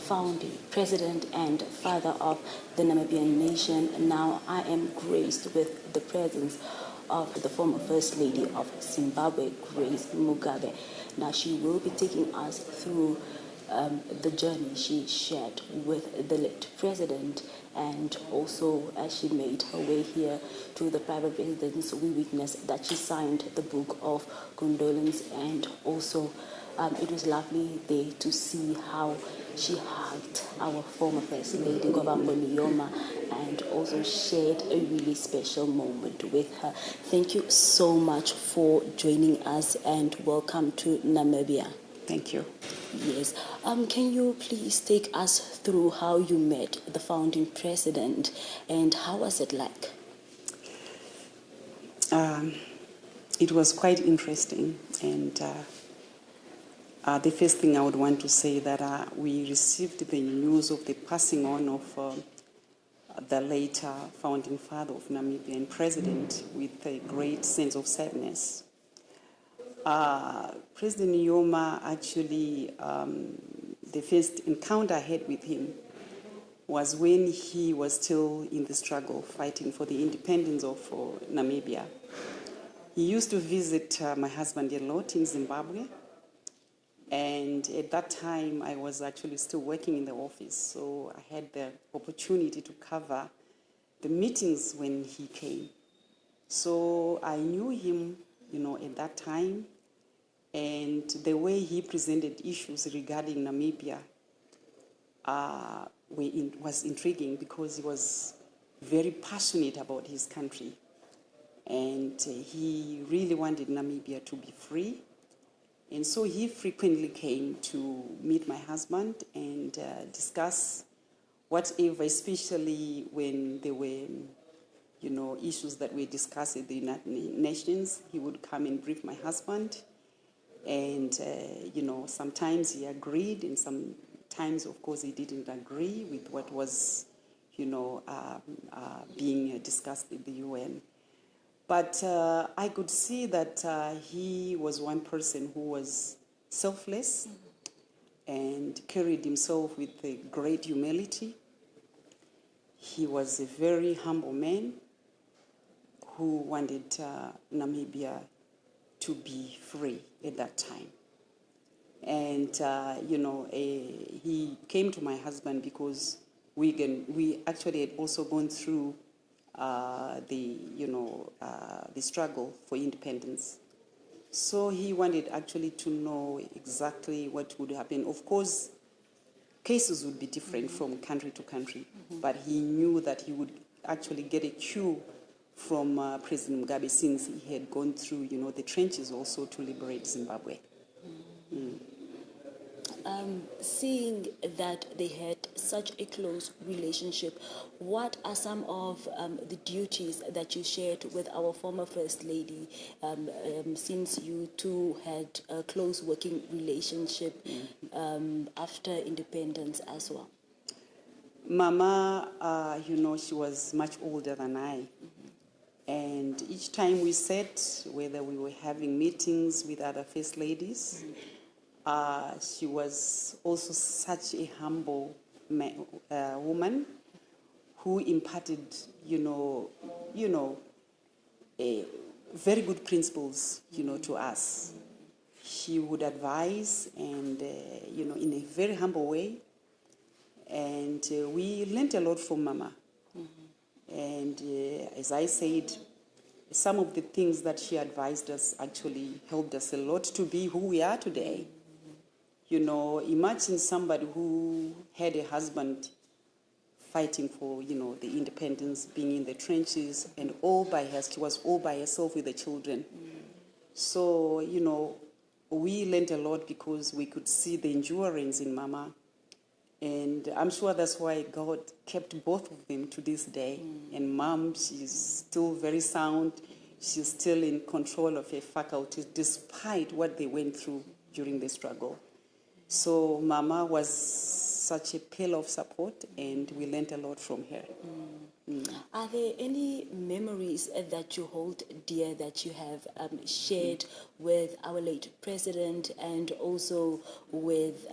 founding president and father of the Namibian nation. Now I am graced with the presence of the former First Lady of Zimbabwe, Grace Mugabe. Now she will be taking us through the journey she shared with the late president, and also as she made her way here to the private residence, we witnessed that she signed the book of condolence, and also it was lovely there to see how she hugged our former First Lady, Nujoma, and also shared a really special moment with her. Thank you so much for joining us, and welcome to Namibia. Thank you. Yes. Can you please take us through how you met the founding president, and how was it like? It was quite interesting, and the first thing I would want to say that we received the news of the passing on of the later founding father of Namibia and president with a great sense of sadness. President Nujoma, actually, the first encounter I had with him was when he was still in the struggle fighting for the independence of Namibia. He used to visit my husband a lot in Zimbabwe, and at that time I was actually still working in the office, so I had the opportunity to cover the meetings when he came. So I knew him, at that time, and the way he presented issues regarding Namibia was intriguing, because he was very passionate about his country, and he really wanted Namibia to be free. And so he frequently came to meet my husband and discuss whatever, especially when there were issues that we discussed at the United Nations. He would come and brief my husband, and sometimes he agreed, and sometimes, of course, he didn't agree with what was being discussed at the UN. But I could see that he was one person who was selfless and carried himself with a great humility. He was a very humble man who wanted Namibia to be free at that time. And, he came to my husband because we actually had also gone through the struggle for independence. So he wanted actually to know exactly what would happen. Of course, cases would be different from country to country, but he knew that he would actually get a cue from President Mugabe, since he had gone through, the trenches also to liberate Zimbabwe. Seeing that they had such a close relationship, what are some of the duties that you shared with our former First Lady, since you two had a close working relationship after independence as well? Mama, she was much older than I. And each time we sat, whether we were having meetings with other First Ladies, she was also such a humble woman who imparted, very good principles, to us. She would advise, and in a very humble way, and we learned a lot from Mama. And as I said, some of the things that she advised us actually helped us a lot to be who we are today. Imagine somebody who had a husband fighting for, the independence, being in the trenches, and she was all by herself with the children. So, we learned a lot because we could see the endurance in Mama. And I'm sure that's why God kept both of them to this day. And Mom, she's still very sound. She's still in control of her faculties, despite what they went through during the struggle. So Mama was such a pillar of support, and we learned a lot from her. Are there any memories that you hold dear that you have shared with our late president, and also with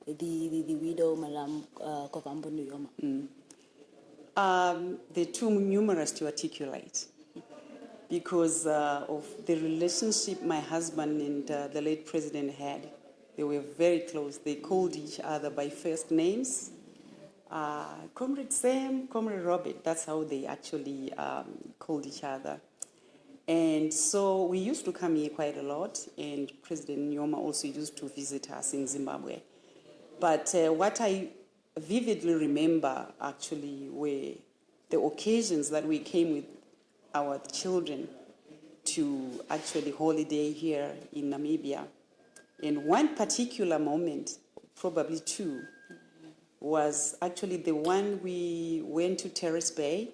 the widow, Madam Kovambo Nujoma? They're too numerous to articulate because of the relationship my husband and the late president had. They were very close. They called each other by first names. Comrade Sam, Comrade Robert, that's how they actually called each other. And so we used to come here quite a lot, and President Nujoma also used to visit us in Zimbabwe. But what I vividly remember actually were the occasions that we came with our children to actually holiday here in Namibia. And one particular moment, probably two, was actually the one we went to Terrace Bay.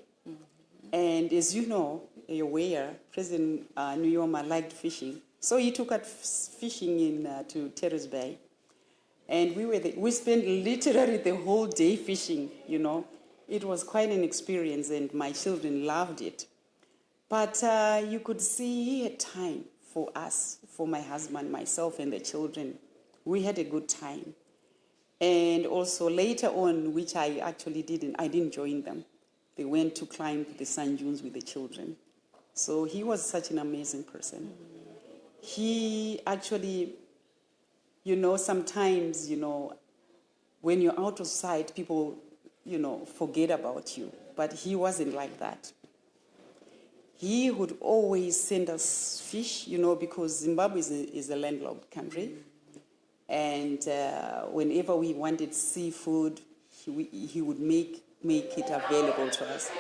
And as you know, you're aware, President Nujoma liked fishing. So he took us fishing in to Terrace Bay. And we spent literally the whole day fishing, you know. It was quite an experience, and my children loved it. But you could see he had time for us, for my husband, myself, and the children. We had a good time. And also later on, which I didn't join them. They went to climb the sand dunes with the children. So he was such an amazing person. He actually, you know, sometimes, you know, when you're out of sight, people, you know, forget about you. But he wasn't like that. He would always send us fish, you know, because Zimbabwe is a landlocked country. And whenever we wanted seafood, he would make it available to us.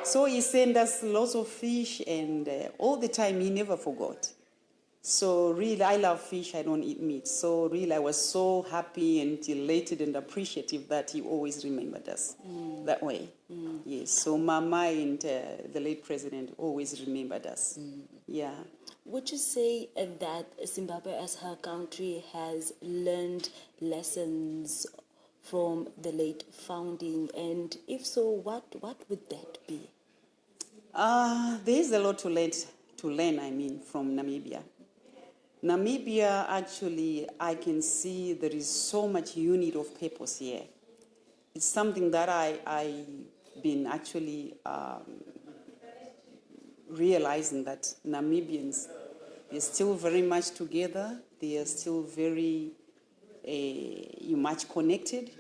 So he sent us lots of fish, and all the time he never forgot. So really, I love fish, I don't eat meat. So really, I was so happy and elated and appreciative that he always remembered us that way. Yes, so Mama and the late president always remembered us. Yeah. Would you say that Zimbabwe as her country has learned lessons from the late founding? And if so, what would that be? There is a lot to learn, from Namibia. Namibia, actually, I can see there is so much unity of purpose here. It's something that I've been actually realizing that Namibians, they're still very much together. They are still very much connected.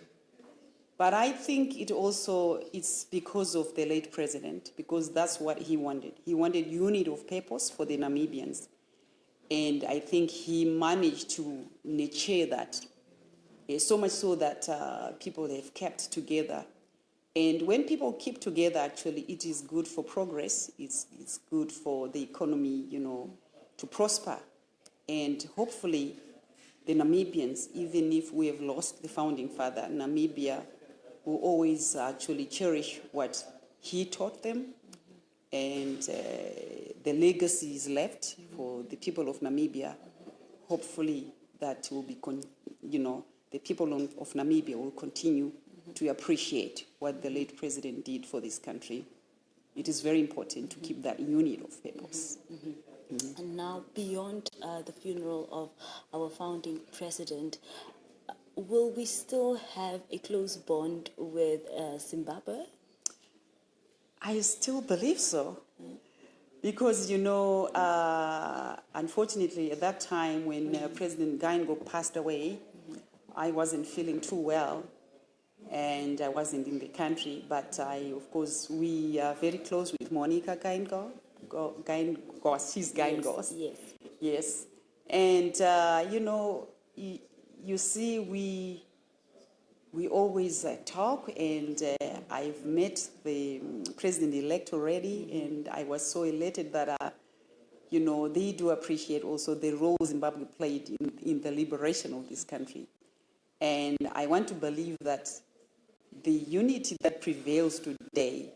But I think it's because of the late president, because that's what he wanted. He wanted unity of purpose for the Namibians. And I think he managed to nurture that, so much so that people have kept together. And when people keep together, actually, it is good for progress. It's good for the economy, you know, to prosper. And hopefully, the Namibians, even if we have lost the founding father, Namibia will always actually cherish what he taught them. And the legacy is left for the people of Namibia. Hopefully, that will be, the people of Namibia will continue to appreciate what the late president did for this country. It is very important to keep that unity of purpose. And now, beyond the funeral of our founding president, will we still have a close bond with Zimbabwe? I still believe so. Because, unfortunately, at that time when President Gaingo passed away, I wasn't feeling too well, and I wasn't in the country. But we are very close with Monica Gaingos. She's Gaingos. Yes. And, you see, we always talk, and I've met the president-elect already, and I was so elated that, they do appreciate also the role Zimbabwe played in the liberation of this country. And I want to believe that the unity that prevails today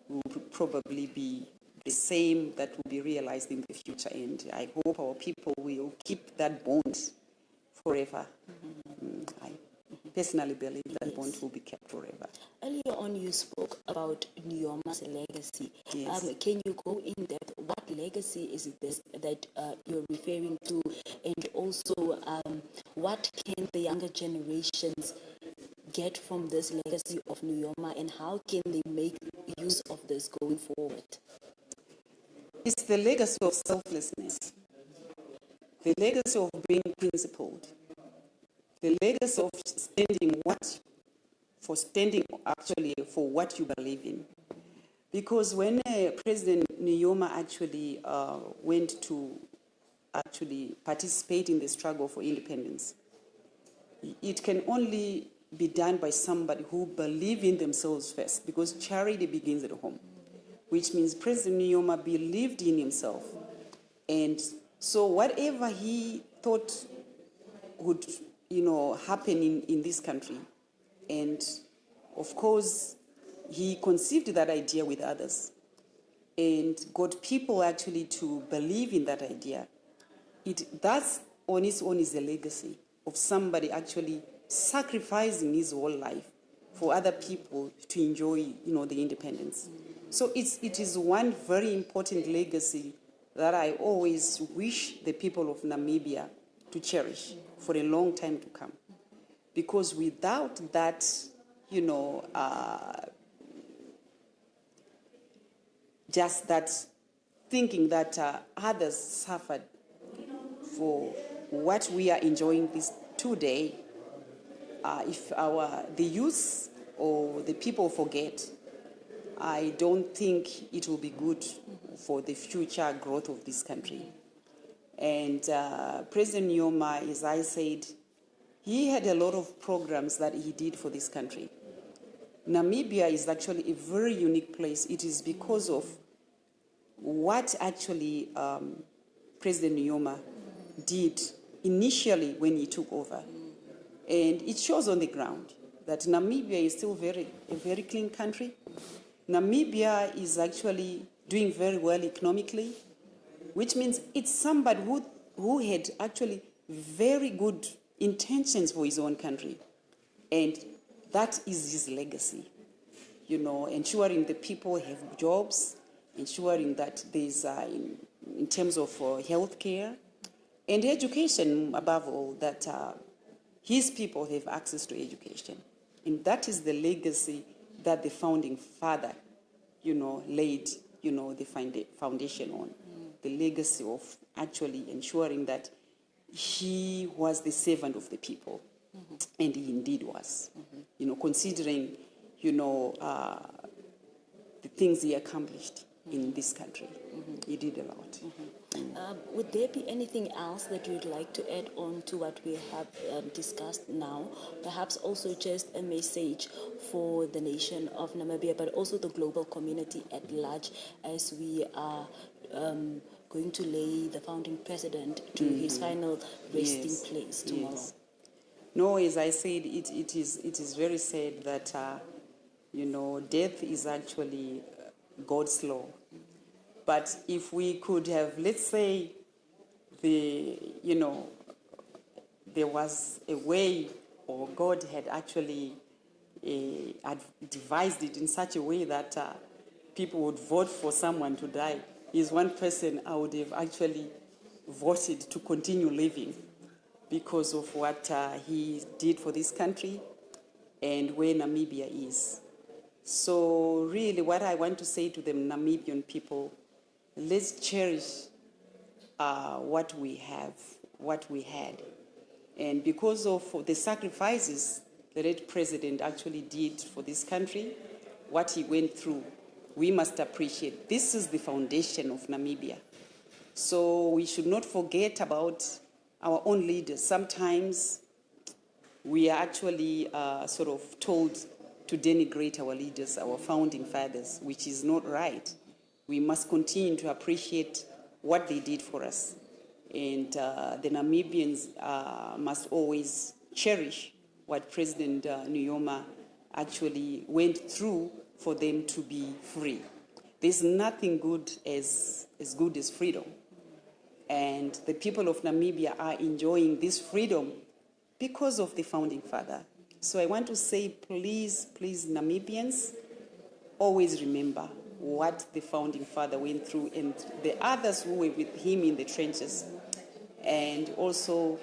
will probably be the same that will be realized in the future. And I hope our people will keep that bond forever. I personally believe that bond will be kept forever. Earlier on, you spoke about Nujoma's legacy. Yes. Can you go in depth? What legacy is this that you're referring to? And also, what can the younger generations get from this legacy of Nujoma, and how can they make use of this going forward? It's the legacy of selflessness, the legacy of being principled, the legacy of standing actually for what you believe in. Because when President Nujoma actually went to actually participate in the struggle for independence, it can only be done by somebody who believes in themselves first, because charity begins at home, which means President Nujoma believed in himself. And so whatever he thought would, happen in this country, and of course, he conceived that idea with others and got people actually to believe in that idea. That's on its own is a legacy of somebody actually sacrificing his whole life for other people to enjoy, the independence. So it is one very important legacy that I always wish the people of Namibia to cherish for a long time to come. Because without that, just that thinking that others suffered for what we are enjoying this today, if the youth or the people forget, I don't think it will be good for the future growth of this country. And President Nujoma, as I said, he had a lot of programs that he did for this country. Namibia is actually a very unique place. It is because of what actually President Nujoma did initially when he took over. And it shows on the ground that Namibia is still a very clean country. Namibia is actually doing very well economically, which means it's somebody who had actually very good intentions for his own country. And that is his legacy, ensuring the people have jobs, ensuring that there's, in terms of health care and education, above all, that his people have access to education. And that is the legacy that the founding father, laid, the foundation on. The legacy of actually ensuring that he was the servant of the people. And he indeed was. Considering, the things he accomplished in this country. He did a lot. Would there be anything else that you'd like to add on to what we have discussed now? Perhaps also just a message for the nation of Namibia, but also the global community at large, as we are going to lay the founding president to his final resting place tomorrow. Yes. No, as I said, it is very sad that, death is actually God's law. But if we could have, let's say, there was a way, or God had actually devised it in such a way that people would vote for someone to die, is one person I would have actually voted to continue living because of what he did for this country and where Namibia is. So really what I want to say to the Namibian people, let's cherish what we have, what we had. And because of the sacrifices the late president actually did for this country, what he went through, we must appreciate. This is the foundation of Namibia. So we should not forget about our own leaders. Sometimes we are actually sort of told to denigrate our leaders, our founding fathers, which is not right. We must continue to appreciate what they did for us. And the Namibians must always cherish what President Nujoma actually went through for them to be free. There's nothing good as freedom. And the people of Namibia are enjoying this freedom because of the founding father. So I want to say, please, Namibians, always remember what the founding father went through and the others who were with him in the trenches. And also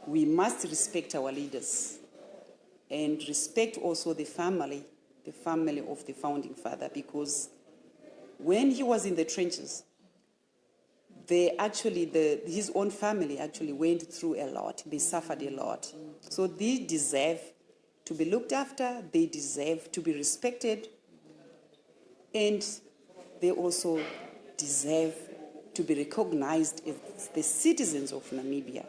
we must respect our leaders and respect also the family of the founding father, because when he was in the trenches, his own family actually went through a lot. They suffered a lot. So they deserve to be looked after, they deserve to be respected, and they also deserve to be recognized as the citizens of Namibia.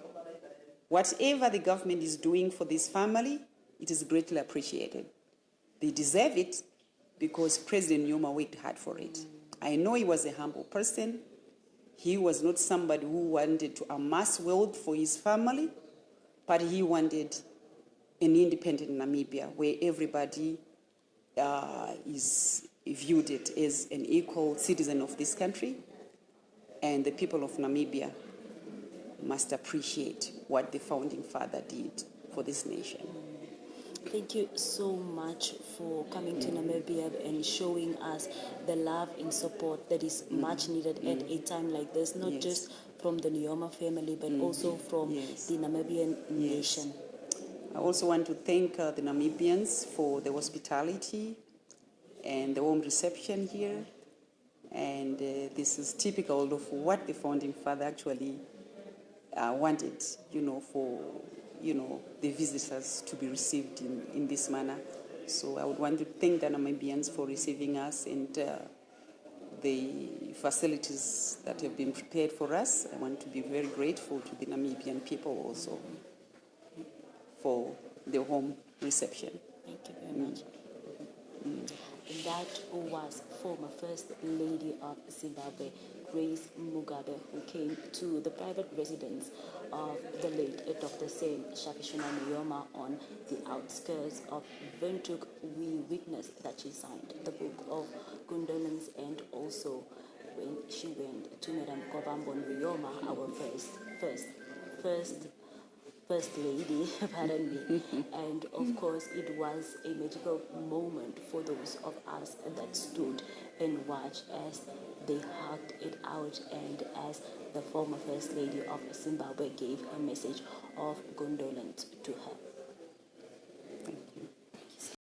Whatever the government is doing for this family, it is greatly appreciated. They deserve it because President Nujoma worked hard for it. I know he was a humble person. He was not somebody who wanted to amass wealth for his family, but he wanted an independent Namibia where everybody is viewed it as an equal citizen of this country, and the people of Namibia must appreciate what the founding father did for this nation. Thank you so much for coming to Namibia and showing us the love and support that is much needed at a time like this, not just from the Nujoma family, but also from the Namibian nation. I also want to thank the Namibians for the hospitality and the warm reception here. And this is typical of what the founding father actually wanted, for the visitors to be received in this manner. So I would want to thank the Namibians for receiving us and the facilities that have been prepared for us. I want to be very grateful to the Namibian people also for the home reception. Thank you very much. That was former First Lady of Zimbabwe, Grace Mugabe, who came to the private residence of the late Dr. Sam Nujoma on the outskirts of Windhoek. We witnessed that she signed the book of condolence, and also when she went to Madam Kobambo Nujoma, our First Lady, pardon me. And of course, it was a magical moment for those of us that stood and watched as they hugged it out, and as the former First Lady of Zimbabwe gave a message of condolence to her.